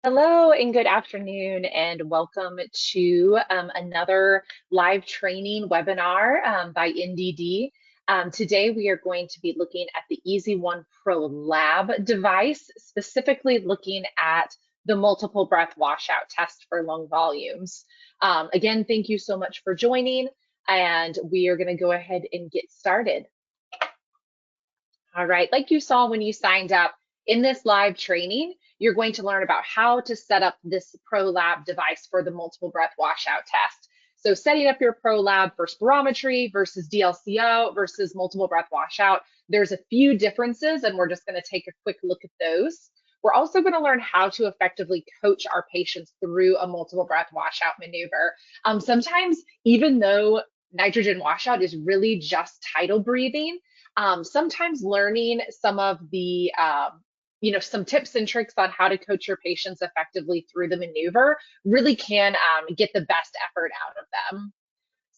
Hello and good afternoon, and welcome to another live training webinar by NDD. Today we are going to be looking at the EasyOne Pro LAB device, specifically looking at the multiple breath washout test for lung volumes. Again, thank you so much for joining, and we are going to go ahead and get started. All right, like you saw when you signed up in this live training, you're going to learn about how to set up this Pro LAB device for the multiple breath washout test. So setting up your Pro LAB for spirometry versus DLCO versus multiple breath washout, there's a few differences, and we're just going to take a quick look at those. We're also going to learn how to effectively coach our patients through a multiple breath washout maneuver. Sometimes, even though nitrogen washout is really just tidal breathing, sometimes learning some of the some tips and tricks on how to coach your patients effectively through the maneuver really can get the best effort out of them.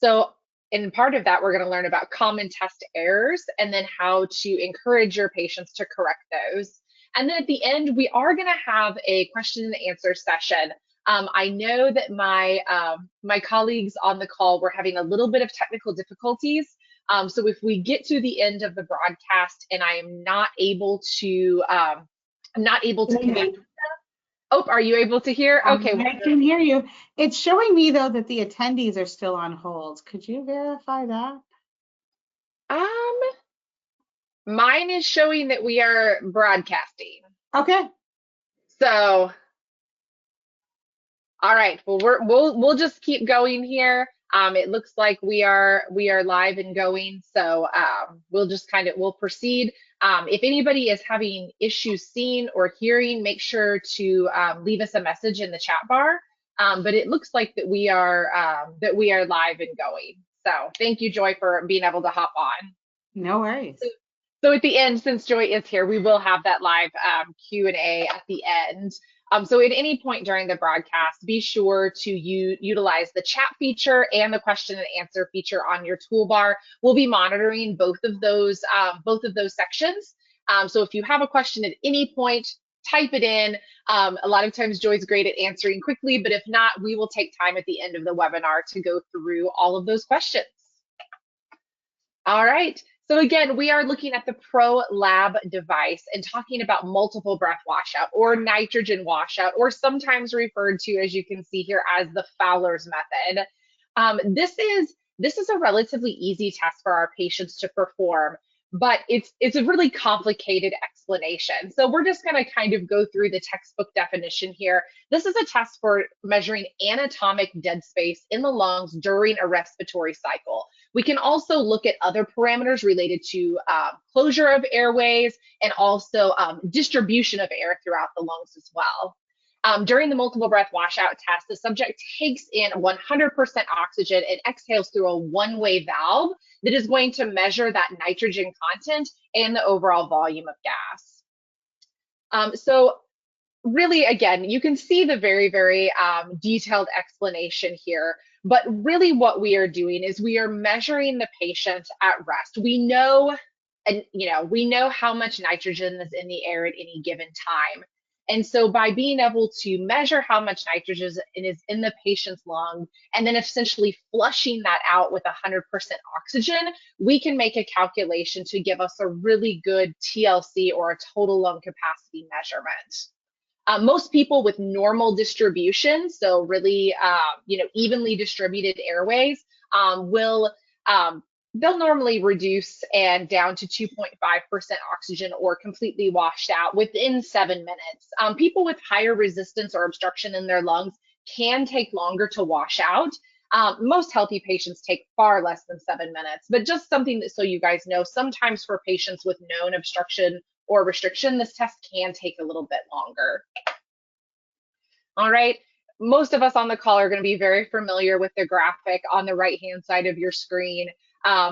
So in part of that, we're going to learn about common test errors and then how to encourage your patients to correct those. And then at the end, we are going to have a question and answer session. I know that my colleagues on the call were having a little bit of technical difficulties. So if we get to the end of the broadcast and I am not able to connect. Oh, are you able to hear? Okay. I can hear you. It's showing me though that the attendees are still on hold. Could you verify that? Mine is showing that we are broadcasting. Okay. So, all right. Well, we'll just keep going here. It looks like we are live and going. So we'll proceed. If anybody is having issues seeing or hearing, make sure to leave us a message in the chat bar. But it looks like that we are live and going. So thank you, Joy, for being able to hop on. No worries. So at the end, since Joy is here, we will have that live Q&A at the end. So at any point during the broadcast, be sure to utilize the chat feature and the question and answer feature on your toolbar. We'll be monitoring both of those sections. So if you have a question at any point, type it in. A lot of times Joy's great at answering quickly, but if not, we will take time at the end of the webinar to go through all of those questions. All right. So again, we are looking at the Pro LAB device and talking about multiple breath washout or nitrogen washout, or sometimes referred to, as you can see here, as the Fowler's method. This is a relatively easy test for our patients to perform, but it's a really complicated explanation. So we're just going to kind of go through the textbook definition here. This is a test for measuring anatomic dead space in the lungs during a respiratory cycle. We can also look at other parameters related to closure of airways and also distribution of air throughout the lungs as well. During the multiple breath washout test, the subject takes in 100% oxygen and exhales through a one-way valve that is going to measure that nitrogen content and the overall volume of gas. So really, again, you can see the very, very detailed explanation here. But really what we are doing is we are measuring the patient at rest. We know how much nitrogen is in the air at any given time. And so by being able to measure how much nitrogen is in the patient's lung and then essentially flushing that out with 100% oxygen, we can make a calculation to give us a really good TLC, or a total lung capacity measurement. Most people with normal distribution, so really evenly distributed airways, they'll normally reduce and down to 2.5% oxygen or completely washed out within 7 minutes. People with higher resistance or obstruction in their lungs can take longer to wash out. Most healthy patients take far less than 7 minutes, but just something that, so you guys know, sometimes for patients with known obstruction or restriction, this test can take a little bit longer. All right, most of us on the call are going to be very familiar with the graphic on the right-hand side of your screen.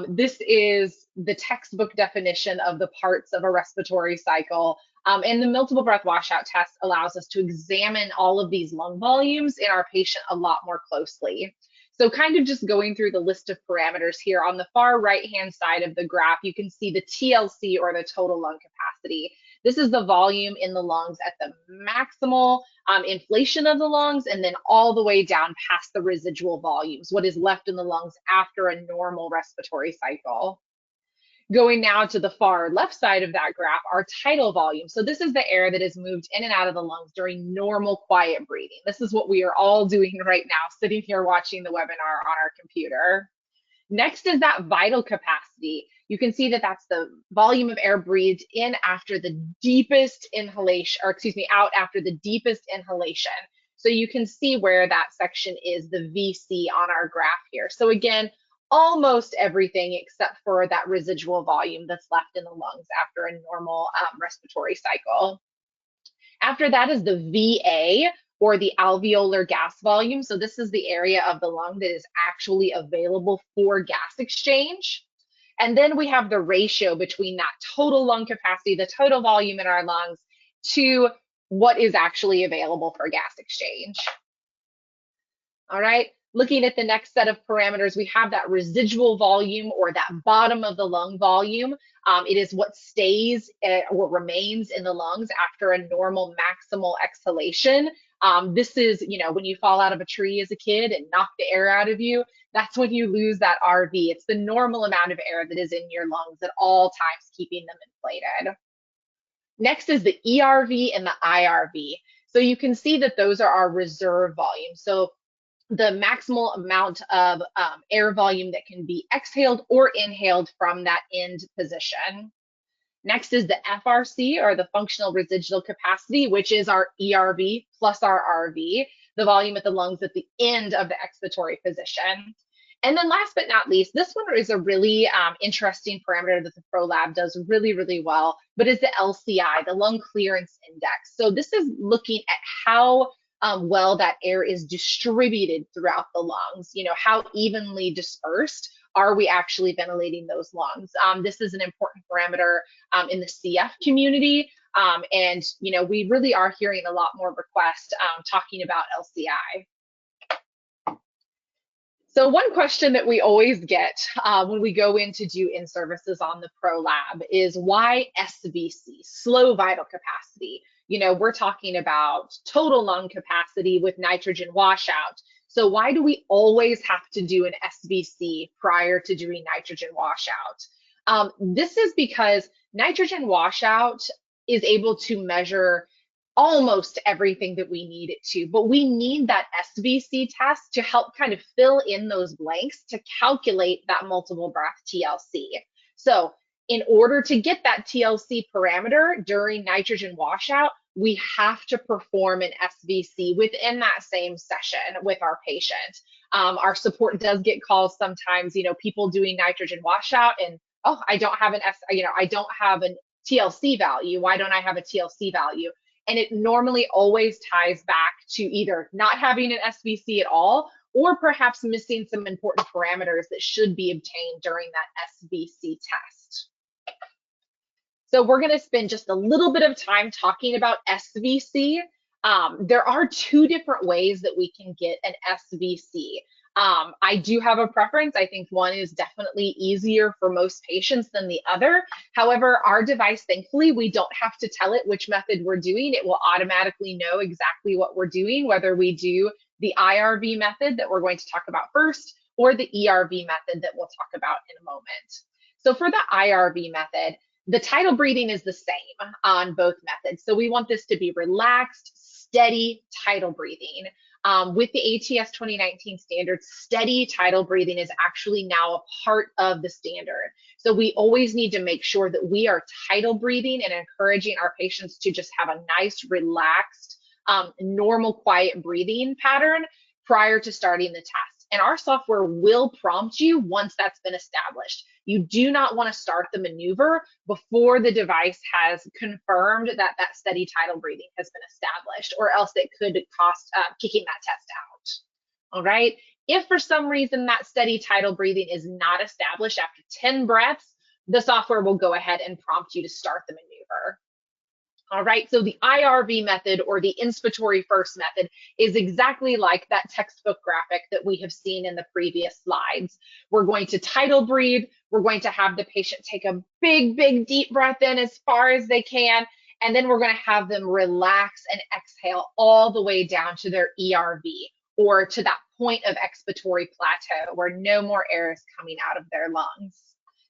This is the textbook definition of the parts of a respiratory cycle. And the multiple breath washout test allows us to examine all of these lung volumes in our patient a lot more closely. So kind of just going through the list of parameters here, on the far right-hand side of the graph, you can see the TLC, or the total lung capacity. This is the volume in the lungs at the maximal inflation of the lungs, and then all the way down past the residual volumes, what is left in the lungs after a normal respiratory cycle. Going now to the far left side of that graph, our tidal volume. So this is the air that is moved in and out of the lungs during normal quiet breathing. This is what we are all doing right now, sitting here watching the webinar on our computer. Next is that vital capacity. You can see that that's the volume of air breathed in after the deepest inhalation, or excuse me, out after the deepest inhalation. So you can see where that section is the VC on our graph here. So again, almost everything except for that residual volume that's left in the lungs after a normal respiratory cycle. After that is the VA, or the alveolar gas volume. So this is the area of the lung that is actually available for gas exchange. And then we have the ratio between that total lung capacity, the total volume in our lungs, to what is actually available for gas exchange. All right, looking at the next set of parameters, we have that residual volume, or that bottom of the lung volume. It is what stays or remains in the lungs after a normal maximal exhalation. This is, you know, when you fall out of a tree as a kid and knock the air out of you, that's when you lose that RV. It's the normal amount of air that is in your lungs at all times, keeping them inflated. Next is the ERV and the IRV. So you can see that those are our reserve volumes. So the maximal amount of air volume that can be exhaled or inhaled from that end position. Next is the FRC, or the functional residual capacity, which is our ERV plus our RV, the volume at the lungs at the end of the expiratory position. And then last but not least, this one is a really interesting parameter that the Pro Lab does really, really well, but is the LCI, the lung clearance index. So this is looking at how well that air is distributed throughout the lungs. You know, how evenly dispersed are we actually ventilating those lungs? This is an important parameter in the CF community. And, you know, we really are hearing a lot more requests talking about LCI. So one question that we always get when we go in to do in-services on the Pro Lab is, why SVC, slow vital capacity? You know, we're talking about total lung capacity with nitrogen washout. So why do we always have to do an SVC prior to doing nitrogen washout? This is because nitrogen washout is able to measure almost everything that we need it to, but we need that SVC test to help kind of fill in those blanks to calculate that multiple breath TLC. So in order to get that TLC parameter during nitrogen washout, we have to perform an SVC within that same session with our patient. Our support does get calls sometimes, you know, people doing nitrogen washout and, oh, I don't have I don't have a TLC value. Why don't I have a TLC value? And it normally always ties back to either not having an SVC at all, or perhaps missing some important parameters that should be obtained during that SVC test. So we're going to spend just a little bit of time talking about SVC. There are two different ways that we can get an SVC. I do have a preference. I think one is definitely easier for most patients than the other. However, our device, thankfully, we don't have to tell it which method we're doing. It will automatically know exactly what we're doing, whether we do the IRV method that we're going to talk about first, or the ERV method that we'll talk about in a moment. So for the IRV method, the tidal breathing is the same on both methods. So we want this to be relaxed, steady tidal breathing. With the ATS 2019 standards, steady tidal breathing is actually now a part of the standard. So we always need to make sure that we are tidal breathing and encouraging our patients to just have a nice, relaxed, normal, quiet breathing pattern prior to starting the test. And our software will prompt you once that's been established. You do not want to start the maneuver before the device has confirmed that that steady tidal breathing has been established, or else it could cost kicking that test out. All right. If for some reason that steady tidal breathing is not established after 10 breaths, the software will go ahead and prompt you to start the maneuver. All right, so the IRV method, or the inspiratory first method, is exactly like that textbook graphic that we have seen in the previous slides. We're going to tidal breathe. We're going to have the patient take a big, big deep breath in as far as they can, And then we're going to have them relax and exhale all the way down to their ERV, or to that point of expiratory plateau where no more air is coming out of their lungs.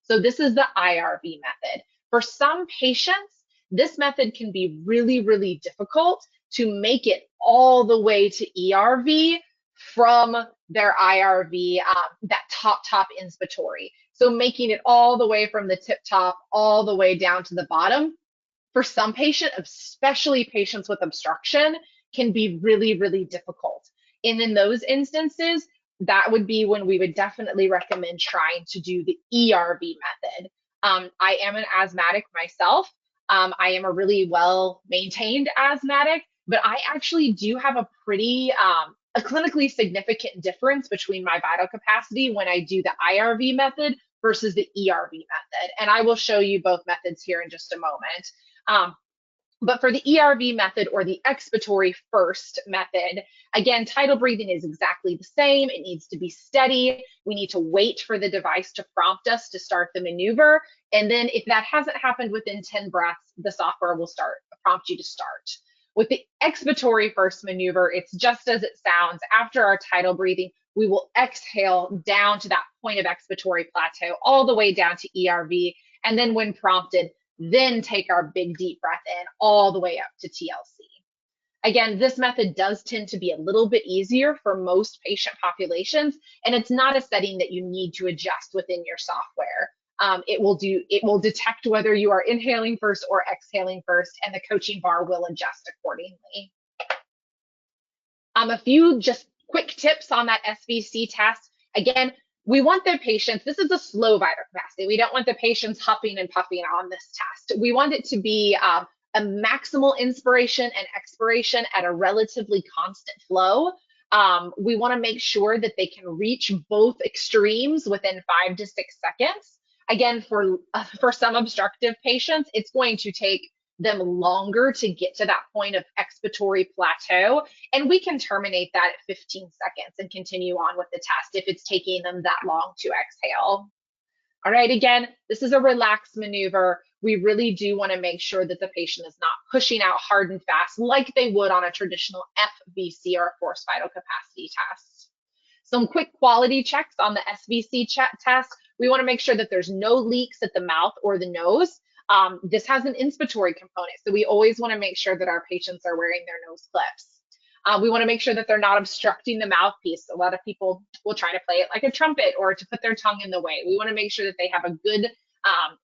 So this is the IRV method. For some patients, this method can be really, really difficult to make it all the way to ERV from their IRV, that top inspiratory. So making it all the way from the tip top all the way down to the bottom, for some patients, especially patients with obstruction, can be really, really difficult. And in those instances, that would be when we would definitely recommend trying to do the ERV method. I am an asthmatic myself. I am a really well-maintained asthmatic, but I actually do have a pretty, a clinically significant difference between my vital capacity when I do the IRV method versus the ERV method. And I will show you both methods here in just a moment. But for the ERV method, or the expiratory first method, again, tidal breathing is exactly the same. It needs to be steady. We need to wait for the device to prompt us to start the maneuver. And then if that hasn't happened within 10 breaths, the software will prompt you to start. With the expiratory first maneuver, it's just as it sounds. After our tidal breathing, we will exhale down to that point of expiratory plateau, all the way down to ERV. And then when prompted, then take our big deep breath in all the way up to TLC. Again, this method does tend to be a little bit easier for most patient populations, and it's not a setting that you need to adjust within your software. It will detect whether you are inhaling first or exhaling first, and the coaching bar will adjust accordingly. A few just quick tips on that SVC test. Again, we want the patients, this is a slow vital capacity. We don't want the patients huffing and puffing on this test. We want it to be a maximal inspiration and expiration at a relatively constant flow. We want to make sure that they can reach both extremes within 5 to 6 seconds. Again, for some obstructive patients, it's going to take them longer to get to that point of expiratory plateau, and we can terminate that at 15 seconds and continue on with the test if it's taking them that long to exhale. All right, again, this is a relaxed maneuver. We really do want to make sure that the patient is not pushing out hard and fast like they would on a traditional FVC or forced vital capacity test. Some quick quality checks on the SVC test. We want to make sure that there's no leaks at the mouth or the nose. This has an inspiratory component, so we always want to make sure that our patients are wearing their nose clips. We want to make sure that they're not obstructing the mouthpiece. A lot of people will try to play it like a trumpet or to put their tongue in the way. We want to make sure that they have a good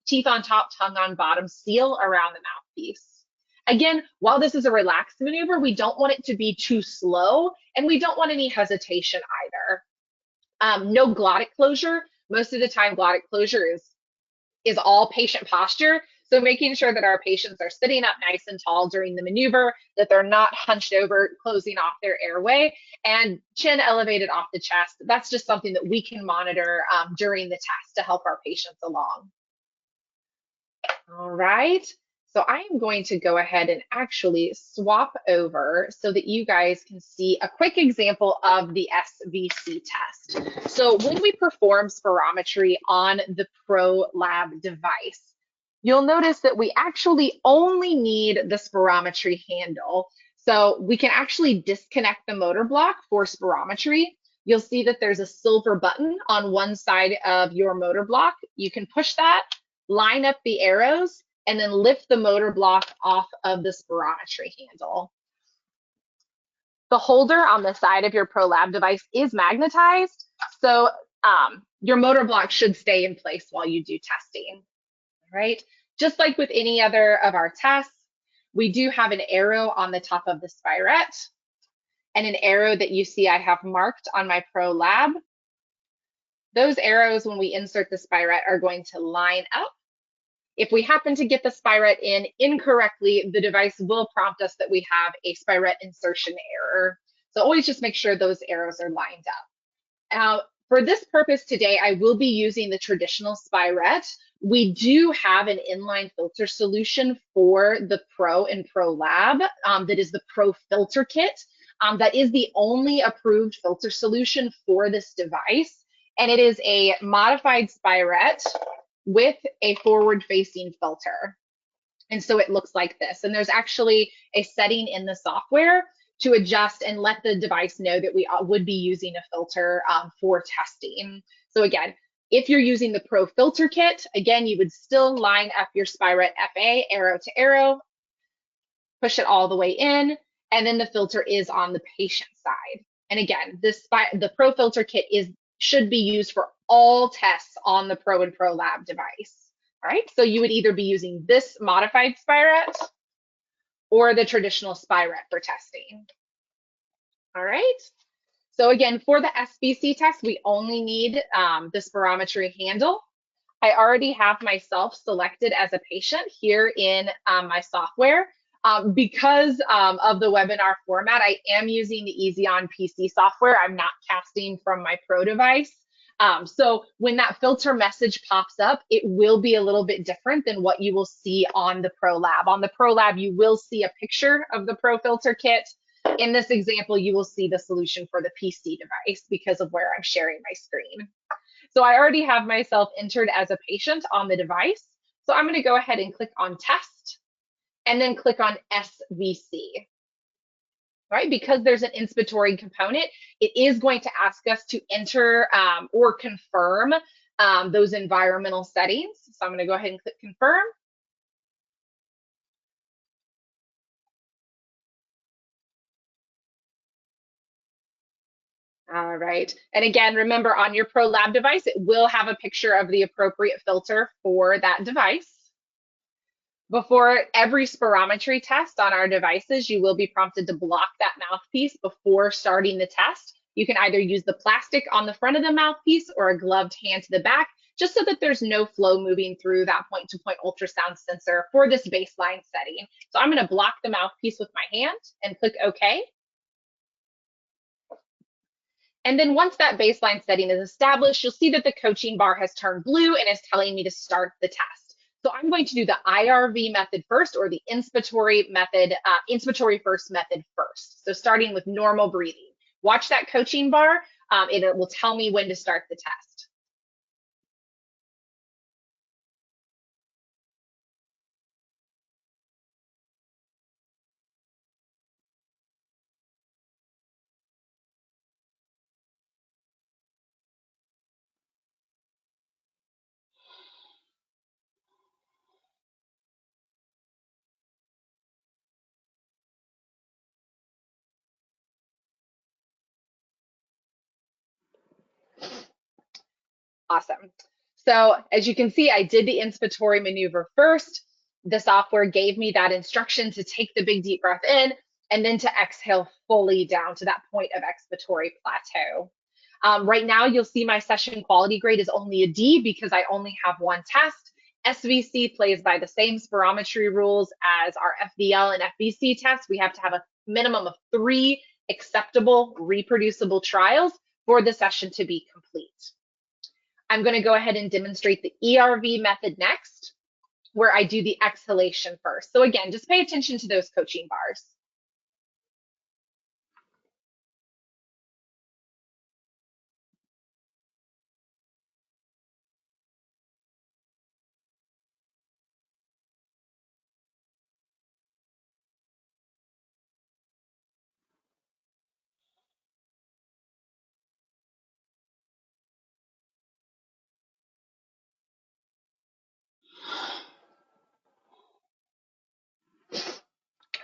teeth on top, tongue on bottom seal around the mouthpiece. Again, while this is a relaxed maneuver, we don't want it to be too slow, and we don't want any hesitation either. No glottic closure. Most of the time, glottic closure is all patient posture. So making sure that our patients are sitting up nice and tall during the maneuver, that they're not hunched over, closing off their airway, and chin elevated off the chest. That's just something that we can monitor during the test to help our patients along. All right, so I am going to go ahead and actually swap over so that you guys can see a quick example of the SVC test. So when we perform spirometry on the Pro LAB device, you'll notice that we actually only need the spirometry handle. So we can actually disconnect the motor block for spirometry. You'll see that there's a silver button on one side of your motor block. You can push that, line up the arrows, and then lift the motor block off of the spirometry handle. The holder on the side of your Pro LAB device is magnetized, so your motor block should stay in place while you do testing. All right, just like with any other of our tests, we do have an arrow on the top of the spirette and an arrow that you see I have marked on my Pro LAB. Those arrows, when we insert the spirette, are going to line up. If we happen to get the spirette in incorrectly, the device will prompt us that we have a spirette insertion error. So always just make sure those arrows are lined up. For this purpose today, I will be using the traditional spirette. We do have an inline filter solution for the Pro and Pro LAB that is the Pro Filter Kit. That is the only approved filter solution for this device. And it is a modified spirette with a forward-facing filter. And so it looks like this. And there's actually a setting in the software to adjust and let the device know that we would be using a filter for testing. So again, if you're using the Pro Filter Kit, again, you would still line up your Spirette FA arrow to arrow, push it all the way in, and then the filter is on the patient side. And again, the Pro Filter Kit should be used for all tests on the Pro and Pro Lab device. All right, so you would either be using this modified Spirette or the traditional Spirette for testing. All right, so again, for the SBC test, we only need the spirometry handle. I already have myself selected as a patient here in my software. Because of the webinar format, I am using the EasyOne PC software. I'm not casting from my Pro device. So when that filter message pops up, it will be a little bit different than what you will see on the Pro Lab. On the Pro Lab, you will see a picture of the Pro Filter Kit. In this example, you will see the solution for the PC device because of where I'm sharing my screen. So I already have myself entered as a patient on the device. So I'm going to go ahead and click on Test and then click on SVC. Right, because there's an inspiratory component, it is going to ask us to enter or confirm those environmental settings. So I'm going to go ahead and click Confirm. All right, and again, remember on your Pro Lab device, it will have a picture of the appropriate filter for that device. Before every spirometry test on our devices, you will be prompted to block that mouthpiece before starting the test. You can either use the plastic on the front of the mouthpiece or a gloved hand to the back, just so that there's no flow moving through that point-to-point ultrasound sensor for this baseline setting. So I'm going to block the mouthpiece with my hand and click OK. And then once that baseline setting is established, you'll see that the coaching bar has turned blue and is telling me to start the test. So I'm going to do the IRV method first, or the inspiratory method, inspiratory first method first. So starting with normal breathing. Watch that coaching bar. It will tell me when to start the test. Awesome. So as you can see, I did the inspiratory maneuver first. The software gave me that instruction to take the big deep breath in and then to exhale fully down to that point of expiratory plateau. Right now, you'll see my session quality grade is only a D because I only have one test. SVC plays by the same spirometry rules as our FVL and FVC tests. We have to have a minimum of 3 acceptable, reproducible trials for the session to be complete. I'm going to go ahead and demonstrate the ERV method next, where I do the exhalation first. So again, just pay attention to those coaching bars.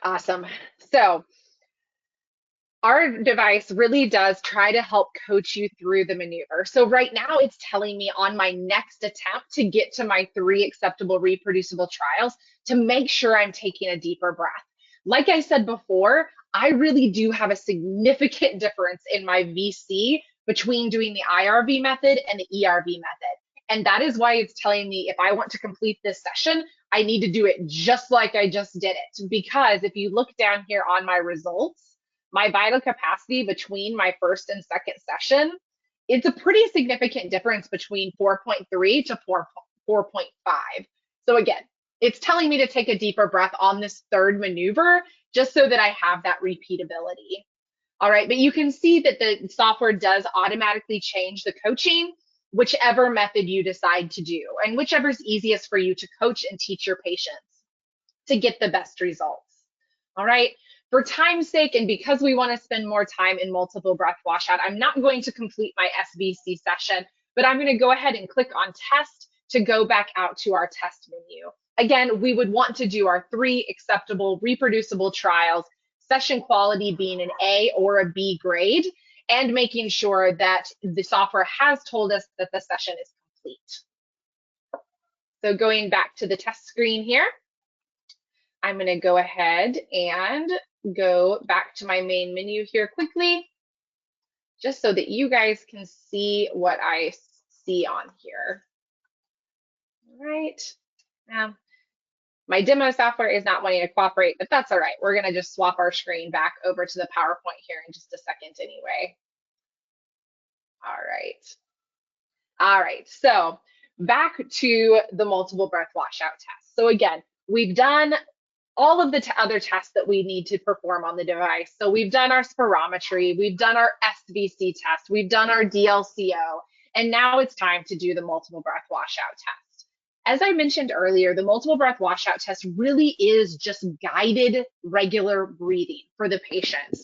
Awesome. So our device really does try to help coach you through the maneuver. So right now it's telling me on my next attempt to get to my 3 acceptable reproducible trials to make sure I'm taking a deeper breath. Like I said before, I really do have a significant difference in my VC between doing the IRV method and the ERV method. And that is why it's telling me if I want to complete this session, I need to do it just like I just did it. Because if you look down here on my results, my vital capacity between my first and second session, it's a pretty significant difference between 4.3 to 4.5. So again, it's telling me to take a deeper breath on this third maneuver, just so that I have that repeatability. All right, but you can see that the software does automatically change the coaching, whichever method you decide to do, and whichever is easiest for you to coach and teach your patients. to get the best results. All right. For time's sake, and because we want to spend more time in multiple breath washout, I'm not going to complete my SVC session, but I'm going to go ahead and click on test to go back out to our test menu. Again, we would want to do our 3 acceptable reproducible trials, session quality being an A or a B grade, and making sure that the software has told us that the session is complete. So going back to the test screen here, I'm going to go ahead and go back to my main menu here quickly, just so that you guys can see what I see on here. All right. My demo software is not wanting to cooperate, but that's all right. We're going to just swap our screen back over to the PowerPoint here in just a second anyway. All right. All right. So back to the multiple breath washout test. So again, we've done all of the other tests that we need to perform on the device. So we've done our spirometry, we've done our SVC test, we've done our DLCO, and now it's time to do the multiple breath washout test. As I mentioned earlier, the multiple breath washout test really is just guided regular breathing for the patients.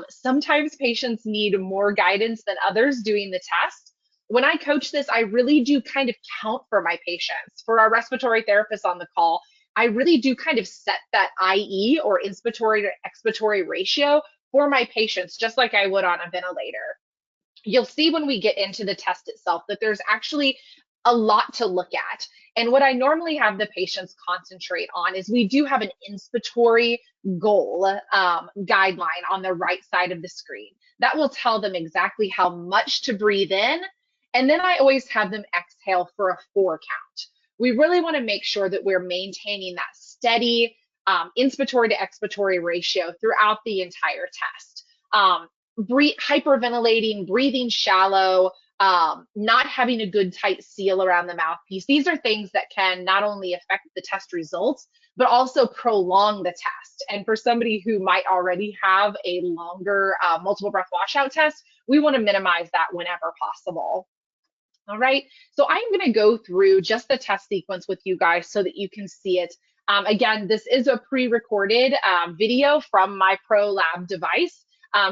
Sometimes patients need more guidance than others doing the test. When I coach this, I really do kind of count for my patients. For our respiratory therapists on the call, I really do kind of set that IE or inspiratory to expiratory ratio for my patients, just like I would on a ventilator. You'll see when we get into the test itself that there's actually a lot to look at. And what I normally have the patients concentrate on is we do have an inspiratory goal guideline on the right side of the screen. That will tell them exactly how much to breathe in. And then I always have them exhale for a 4 count. We really want to make sure that we're maintaining that steady inspiratory to expiratory ratio throughout the entire test. Hyperventilating, breathing shallow, not having a good tight seal around the mouthpiece. These are things that can not only affect the test results, but also prolong the test. And for somebody who might already have a longer multiple breath washout test, we want to minimize that whenever possible. All right, so I'm going to go through just the test sequence with you guys so that you can see it. Again, this is a pre-recorded video from my Pro Lab device,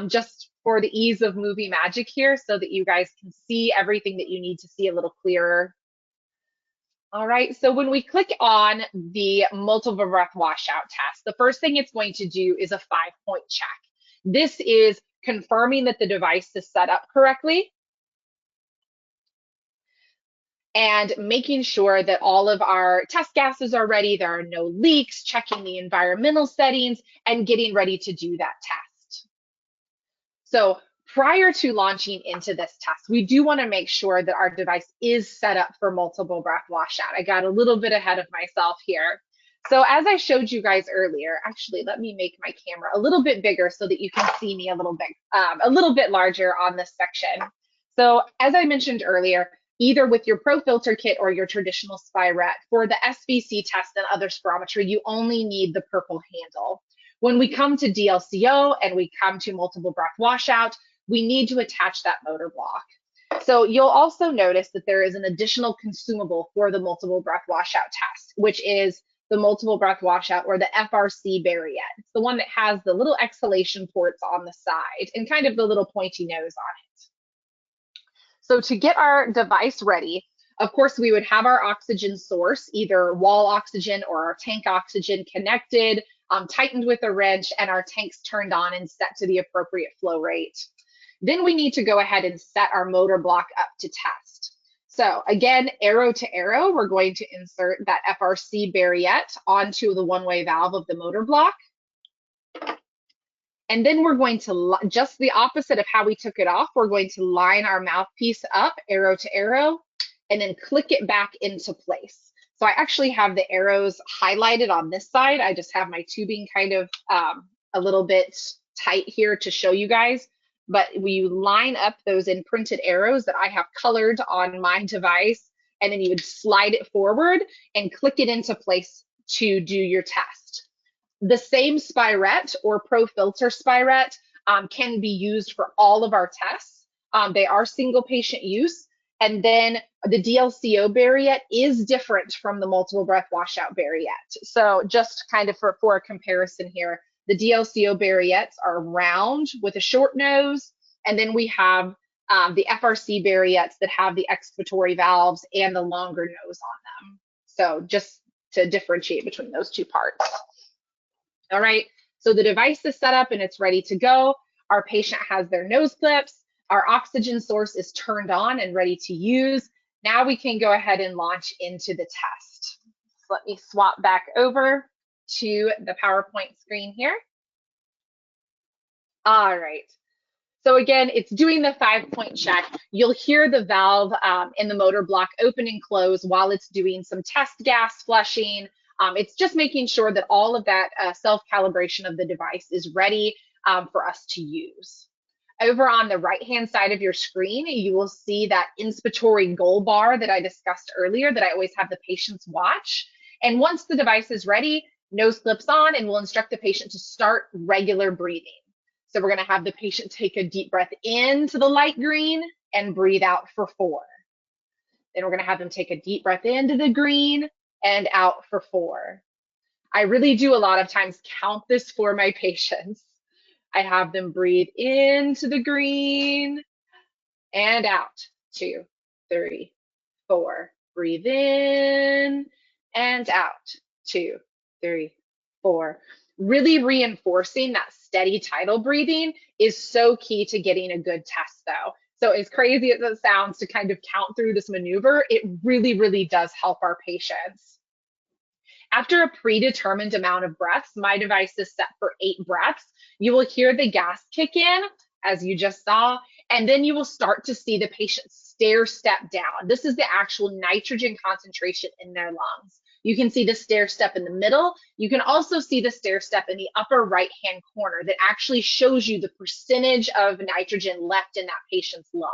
just for the ease of movie magic here so that you guys can see everything that you need to see a little clearer. All right, so when we click on the multiple breath washout test, the first thing it's going to do is a 5-point check. This is confirming that the device is set up correctly, and making sure that all of our test gases are ready, there are no leaks, checking the environmental settings, and getting ready to do that test. So prior to launching into this test, we do want to make sure that our device is set up for multiple breath washout. I got a little bit ahead of myself here. So as I showed you guys earlier, actually, let me make my camera a little bit bigger so that you can see me a little bit larger on this section. So as I mentioned earlier, either with your Pro Filter kit or your traditional Spirette, for the SVC test and other spirometry, you only need the purple handle. When we come to DLCO and we come to multiple breath washout, we need to attach that motor block. So you'll also notice that there is an additional consumable for the multiple breath washout test, which is the multiple breath washout, or the FRC Barriette. It's the one that has the little exhalation ports on the side and kind of the little pointy nose on it. So to get our device ready, of course, we would have our oxygen source, either wall oxygen or our tank oxygen, connected, tightened with a wrench, and our tanks turned on and set to the appropriate flow rate. Then we need to go ahead and set our motor block up to test. So again, arrow to arrow, we're going to insert that FRC Barriette onto the one-way valve of the motor block. And then we're going to, just the opposite of how we took it off, we're going to line our mouthpiece up, arrow to arrow, and then click it back into place. So I actually have the arrows highlighted on this side. I just have my tubing kind of a little bit tight here to show you guys. But we line up those imprinted arrows that I have colored on my device, and then you would slide it forward and click it into place to do your test. The same Spirette or Pro Filter Spirette can be used for all of our tests. They are single patient use, And then the DLCO Barriette is different from the multiple breath washout Barriette. So just kind of for a comparison here, the DLCO Barriettes are round with a short nose, and then we have the FRC Barriettes that have the expiratory valves and the longer nose on them. So just to differentiate between those two parts. All right, so the device is set up and it's ready to go. Our patient has their nose clips. Our oxygen source is turned on and ready to use. Now we can go ahead and launch into the test. So let me swap back over to the PowerPoint screen here. All right. So again, it's doing the 5-point check. You'll hear the valve in the motor block open and close while it's doing some test gas flushing. It's just making sure that all of that self-calibration of the device is ready for us to use. Over on the right-hand side of your screen, you will see that inspiratory goal bar that I discussed earlier that I always have the patients watch. And once the device is ready, nose clips on, and we'll instruct the patient to start regular breathing. So we're going to have the patient take a deep breath into the light green and breathe out for 4. Then we're going to have them take a deep breath into the green and out for 4. I really do a lot of times count this for my patients. I have them breathe into the green and out. 2, 3, 4. Breathe in and out. 2, 3, 4. Really reinforcing that steady tidal breathing is so key to getting a good test though. So as crazy as it sounds to kind of count through this maneuver, it really, really does help our patients. After a predetermined amount of breaths, my device is set for 8 breaths. You will hear the gas kick in, as you just saw, and then you will start to see the patient stair step down. This is the actual nitrogen concentration in their lungs. You can see the stair step in the middle. You can also see the stair step in the upper right-hand corner that actually shows you the percentage of nitrogen left in that patient's lung.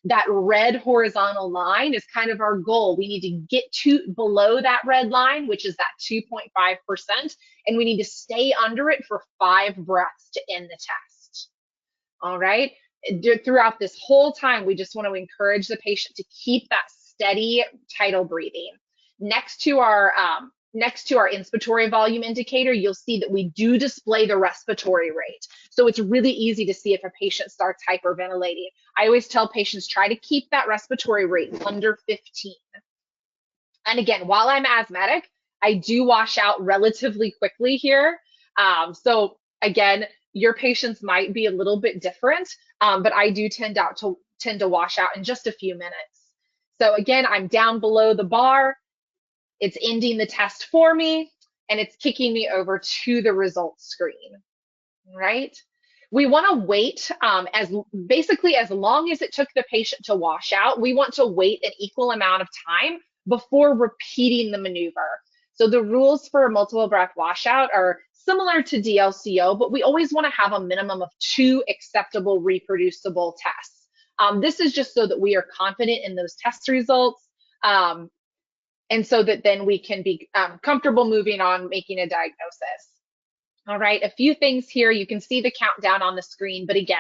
That red horizontal line is kind of our goal. We need to get to below that red line, which is that 2.5%, and we need to stay under it for 5 breaths to end the test. All right. Throughout this whole time, we just want to encourage the patient to keep that steady tidal breathing. Next to our inspiratory volume indicator, you'll see that we do display the respiratory rate. So it's really easy to see if a patient starts hyperventilating. I always tell patients, try to keep that respiratory rate under 15. And again, while I'm asthmatic, I do wash out relatively quickly here. So again, your patients might be a little bit different, but I do tend to wash out in just a few minutes. So again, I'm down below the bar. It's ending the test for me, and it's kicking me over to the results screen, right? We want to wait basically as long as it took the patient to wash out, we want to wait an equal amount of time before repeating the maneuver. So the rules for a multiple breath washout are similar to DLCO, but we always want to have a minimum of 2 acceptable reproducible tests. This is just so that we are confident in those test results. And so that then we can be comfortable moving on, making a diagnosis. All right, a few things here. You can see the countdown on the screen, but again,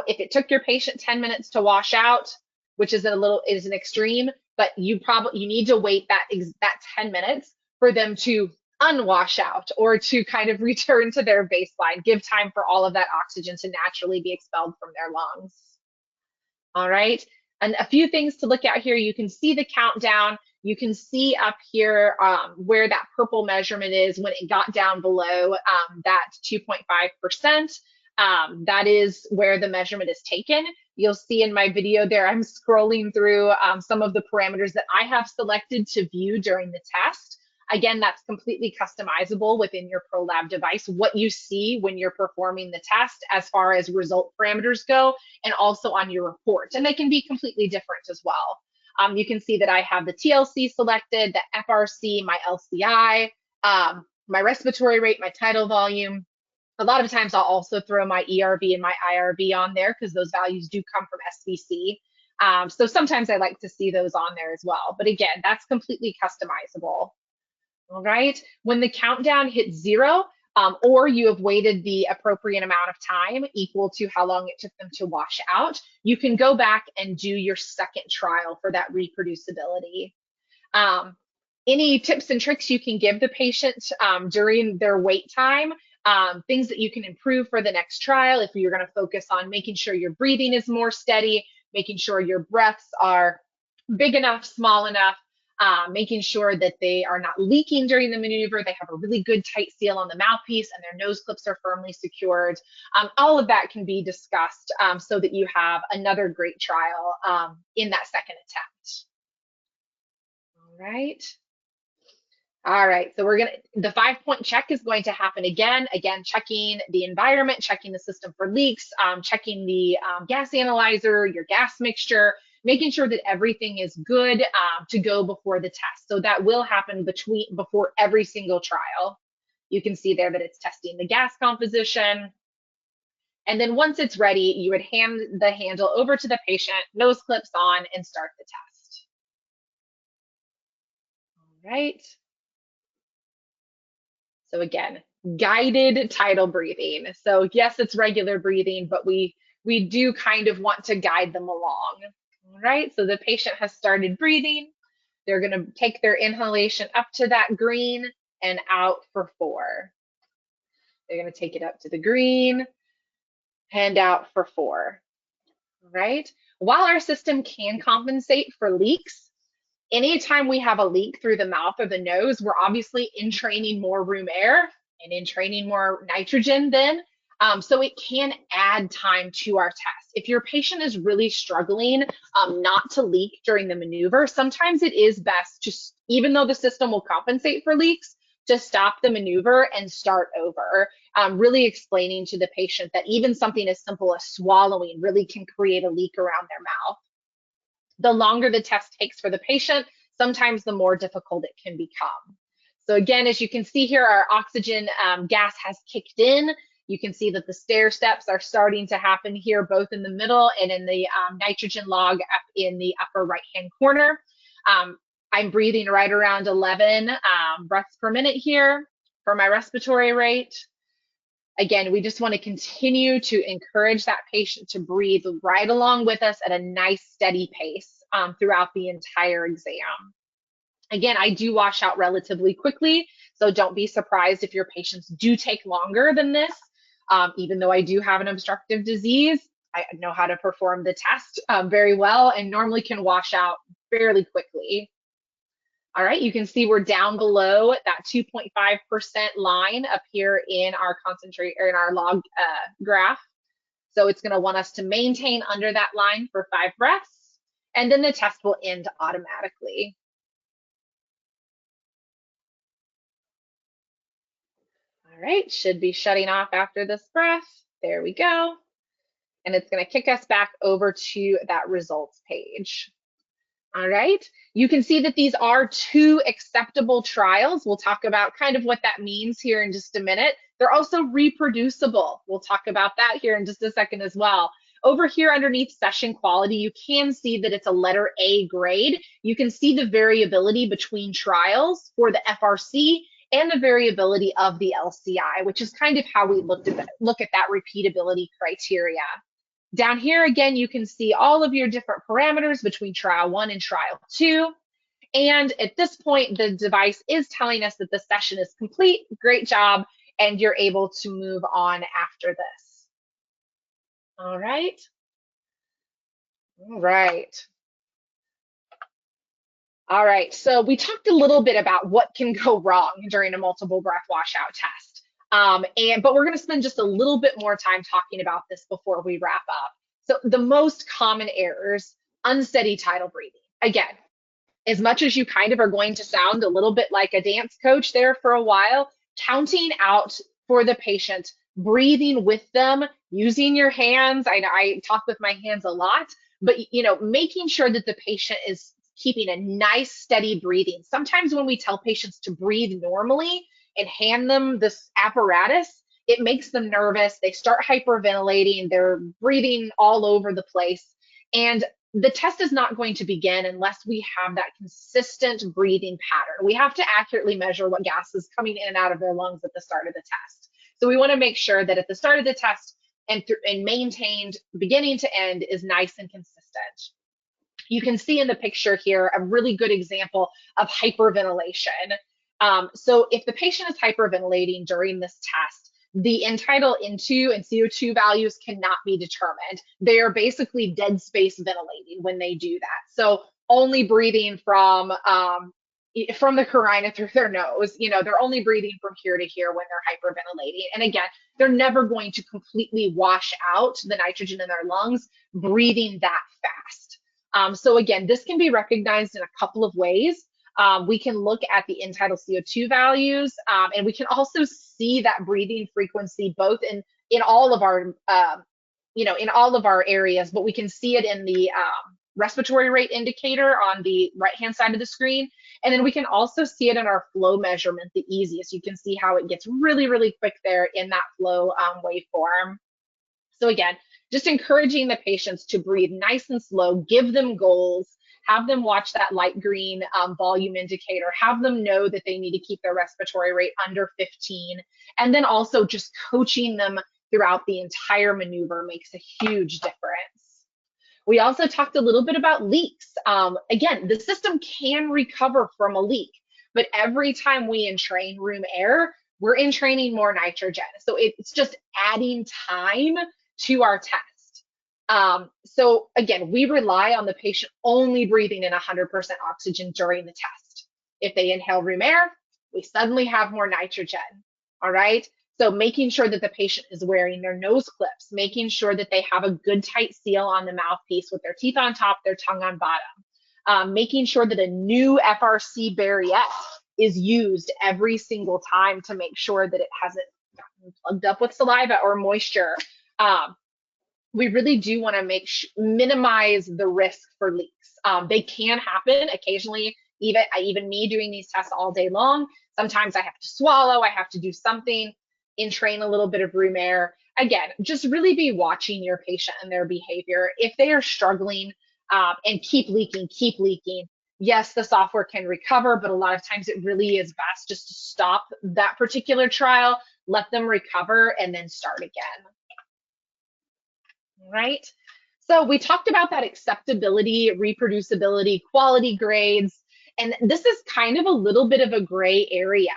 if it took your patient 10 minutes to wash out, which is an extreme, but you need to wait that 10 minutes for them to unwash out or to kind of return to their baseline, give time for all of that oxygen to naturally be expelled from their lungs. All right, and a few things to look at here. You can see the countdown. You can see up here where that purple measurement is when it got down below that 2.5%. That is where the measurement is taken. You'll see in my video there, I'm scrolling through some of the parameters that I have selected to view during the test. Again, that's completely customizable within your Pro Lab device, what you see when you're performing the test as far as result parameters go, and also on your report. And they can be completely different as well. You can see that I have the TLC selected, the FRC, my LCI, my respiratory rate, my tidal volume. A lot of times I'll also throw my ERV and my IRV on there because those values do come from SVC. So sometimes I like to see those on there as well. But again, that's completely customizable. All right, when the countdown hits 0, or you have waited the appropriate amount of time equal to how long it took them to wash out, you can go back and do your second trial for that reproducibility. Any tips and tricks you can give the patient during their wait time, things that you can improve for the next trial if you're going to focus on making sure your breathing is more steady, making sure your breaths are big enough, small enough, making sure that they are not leaking during the maneuver, they have a really good tight seal on the mouthpiece, and their nose clips are firmly secured. All of that can be discussed so that you have another great trial in that second attempt. All right. All right, so the 5-point check is going to happen again, checking the environment, checking the system for leaks, checking the gas analyzer, your gas mixture, making sure that everything is good to go before the test. So that will happen before every single trial. You can see there that it's testing the gas composition. And then once it's ready, you would hand the handle over to the patient, nose clips on, and start the test. All right. So again, guided tidal breathing. So yes, it's regular breathing, but we do kind of want to guide them along. All right, so the patient has started breathing. They're going to take their inhalation up to that green and out for 4. They're going to take it up to the green and out for 4. All right, while our system can compensate for leaks, anytime we have a leak through the mouth or the nose, we're obviously entraining more room air and entraining more nitrogen then. So it can add time to our test. If your patient is really struggling not to leak during the maneuver, sometimes it is best just, even though the system will compensate for leaks, to stop the maneuver and start over. Really explaining to the patient that even something as simple as swallowing really can create a leak around their mouth. The longer the test takes for the patient, sometimes the more difficult it can become. So again, as you can see here, our oxygen gas has kicked in. You can see that the stair steps are starting to happen here, both in the middle and in the nitrogen log up in the upper right-hand corner. I'm breathing right around 11 breaths per minute here for my respiratory rate. Again, we just want to continue to encourage that patient to breathe right along with us at a nice steady pace throughout the entire exam. Again, I do wash out relatively quickly, so don't be surprised if your patients do take longer than this. Even though I do have an obstructive disease, I know how to perform the test very well and normally can wash out fairly quickly. All right, you can see we're down below that 2.5% line up here in our log graph. So it's going to want us to maintain under that line for 5 breaths, and then the test will end automatically. All right, should be shutting off after this breath. There we go. And it's going to kick us back over to that results page. All right, you can see that these are 2 acceptable trials. We'll talk about kind of what that means here in just a minute. They're also reproducible. We'll talk about that here in just a second as well. Over here underneath session quality, you can see that it's a letter A grade. You can see the variability between trials for the FRC and the variability of the LCI, which is kind of how we look at that repeatability criteria. Down here, again, you can see all of your different parameters between trial 1 and trial 2. And at this point, the device is telling us that the session is complete. Great job. And you're able to move on after this. All right. All right. All right. So we talked a little bit about what can go wrong during a multiple breath washout test. But we're going to spend just a little bit more time talking about this before we wrap up. So the most common errors, unsteady tidal breathing. Again, as much as you kind of are going to sound a little bit like a dance coach there for a while, counting out for the patient, breathing with them, using your hands. I talk with my hands a lot, but making sure that the patient is keeping a nice steady breathing. Sometimes when we tell patients to breathe normally and hand them this apparatus, it makes them nervous. They start hyperventilating. They're breathing all over the place. And the test is not going to begin unless we have that consistent breathing pattern. We have to accurately measure what gas is coming in and out of their lungs at the start of the test. So we want to make sure that at the start of the test and maintained beginning to end is nice and consistent. You can see in the picture here a really good example of hyperventilation. So if the patient is hyperventilating during this test, the end-tidal N2 and CO2 values cannot be determined. They are basically dead space ventilating when they do that. So only breathing from the carina through their nose, they're only breathing from here to here when they're hyperventilating. And again, they're never going to completely wash out the nitrogen in their lungs breathing that fast. So again, this can be recognized in a couple of ways. We can look at the end-tidal CO2 values, and we can also see that breathing frequency both in all of our, in all of our areas, but we can see it in the respiratory rate indicator on the right-hand side of the screen. And then we can also see it in our flow measurement, the easiest. You can see how it gets really, really quick there in that flow waveform. So again, just encouraging the patients to breathe nice and slow, give them goals, have them watch that light green volume indicator, have them know that they need to keep their respiratory rate under 15, and then also just coaching them throughout the entire maneuver makes a huge difference. We also talked a little bit about leaks. Again, the system can recover from a leak, but every time we entrain room air, we're entraining more nitrogen. So it's just adding time to our test. So again, we rely on the patient only breathing in 100% oxygen during the test. If they inhale room air, we suddenly have more nitrogen, all right? So making sure that the patient is wearing their nose clips, making sure that they have a good tight seal on the mouthpiece with their teeth on top, their tongue on bottom, making sure that a new FRC barriette is used every single time to make sure that it hasn't gotten plugged up with saliva or moisture. We really do want to minimize the risk for leaks. They can happen occasionally, even me doing these tests all day long. Sometimes I have to swallow, I have to do something, entrain a little bit of room air. Again, just really be watching your patient and their behavior. If they are struggling and keep leaking, yes, the software can recover, but a lot of times it really is best just to stop that particular trial, let them recover, and then start again. Right? So we talked about that acceptability, reproducibility, quality grades, and this is kind of a little bit of a gray area.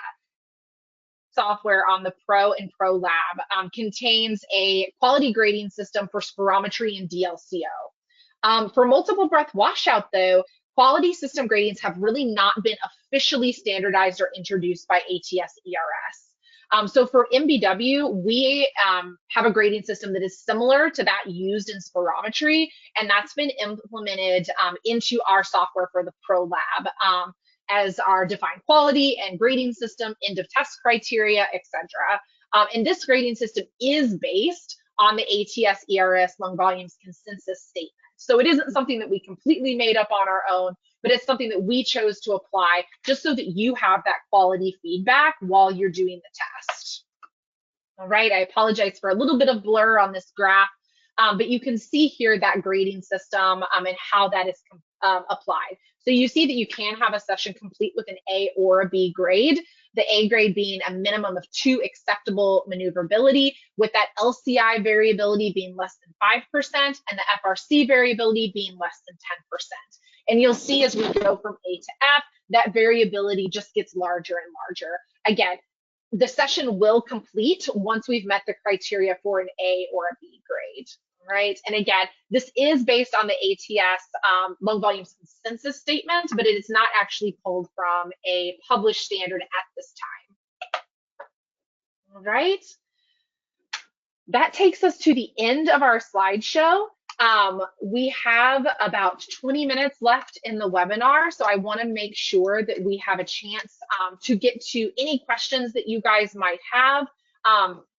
Software on the Pro and Pro Lab contains a quality grading system for spirometry and DLCO. For multiple breath washout, though, quality system gradings have really not been officially standardized or introduced by ATS-ERS. So for MBW, we have a grading system that is similar to that used in spirometry, and that's been implemented into our software for the Pro Lab as our defined quality and grading system, end of test criteria, etc. And this grading system is based on the ATS-ERS lung volumes consensus statement. So it isn't something that we completely made up on our own, but it's something that we chose to apply just so that you have that quality feedback while you're doing the test. All right, I apologize for a little bit of blur on this graph, but you can see here that grading system and how that is applied. So you see that you can have a session complete with an A or a B grade, the A grade being a minimum of 2 acceptable maneuverability, with that LCI variability being less than 5% and the FRC variability being less than 10%. And you'll see as we go from A to F, that variability just gets larger and larger. Again, the session will complete once we've met the criteria for an A or a B grade, right? And again, this is based on the ATS lung volumes consensus statement, but it is not actually pulled from a published standard at this time. All right. That takes us to the end of our slideshow. We have about 20 minutes left in the webinar, so I want to make sure that we have a chance to get to any questions that you guys might have.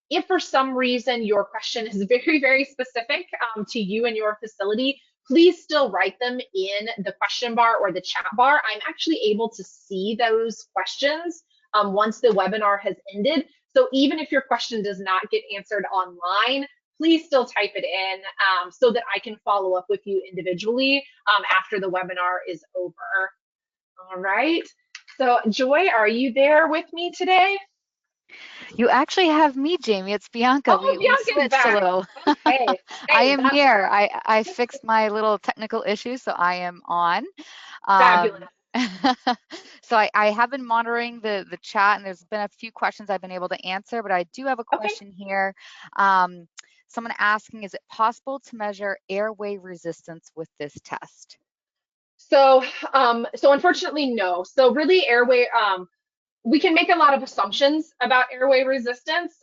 If for some reason your question is very, very specific to you and your facility, please still write them in the question bar or the chat bar. I'm actually able to see those questions once the webinar has ended. So even if your question does not get answered online, please still type it in so that I can follow up with you individually after the webinar is over. All right. So Joy, are you there with me today? You actually have me, Jamie. It's Bianca. Oh, We Bianca's switched a back. little. Okay. I Hey, am that's here. I fixed my little technical issue, so I am on. fabulous. So I have been monitoring the chat, and there's been a few questions I've been able to answer, but I do have a Okay. question here. Um, Someone asking, is it possible to measure airway resistance with this test? So unfortunately, no. So really, airway, we can make a lot of assumptions about airway resistance,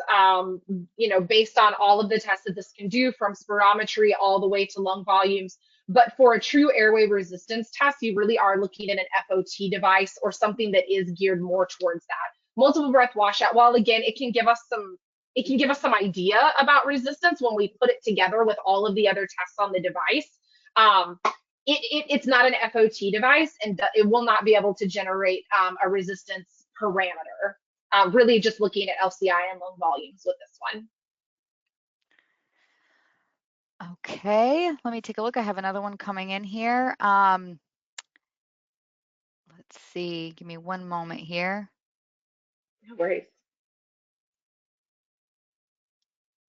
based on all of the tests that this can do, from spirometry all the way to lung volumes. But for a true airway resistance test, you really are looking at an FOT device or something that is geared more towards that. Multiple breath washout, while again, it can give us some idea about resistance when we put it together with all of the other tests on the device. Um, it's not an FOT device, and it will not be able to generate a resistance parameter. Really just looking at LCI and lung volumes with this one. Okay, let me take a look. I have another one coming in here. Let's see, give me one moment here. No worries.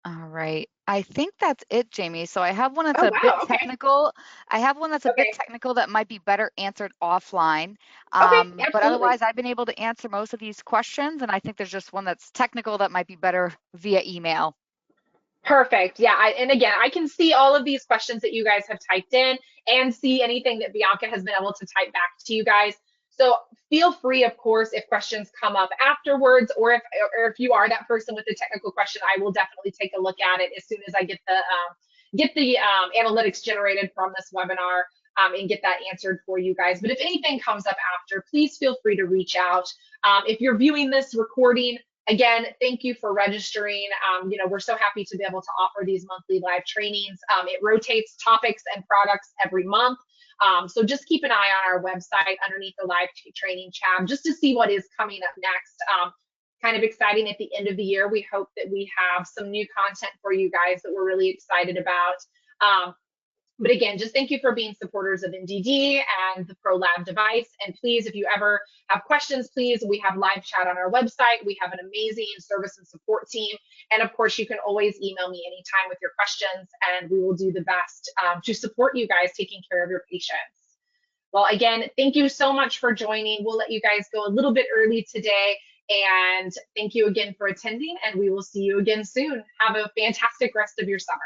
All right. I think that's it, Jamie. So I have one that's Oh, a bit wow. Okay. technical. I have one that's a bit Okay. technical that might be better answered offline. Okay. But Absolutely. otherwise, I've been able to answer most of these questions, and I think there's just one that's technical that might be better via email. Perfect. Yeah. And again, I can see all of these questions that you guys have typed in and see anything that Bianca has been able to type back to you guys. So feel free, of course, if questions come up afterwards, or if you are that person with the technical question, I will definitely take a look at it as soon as I get the analytics generated from this webinar, and get that answered for you guys. But if anything comes up after, please feel free to reach out. If you're viewing this recording, again, thank you for registering. We're so happy to be able to offer these monthly live trainings. It rotates topics and products every month. So just keep an eye on our website underneath the live training tab just to see what is coming up next. Kind of exciting at the end of the year. We hope that we have some new content for you guys that we're really excited about. But again, just thank you for being supporters of MDD and the Pro Lab device. And please, if you ever have questions, please, we have live chat on our website. We have an amazing service and support team. And of course, you can always email me anytime with your questions, and we will do the best to support you guys taking care of your patients. Well, again, thank you so much for joining. We'll let you guys go a little bit early today. And thank you again for attending, and we will see you again soon. Have a fantastic rest of your summer.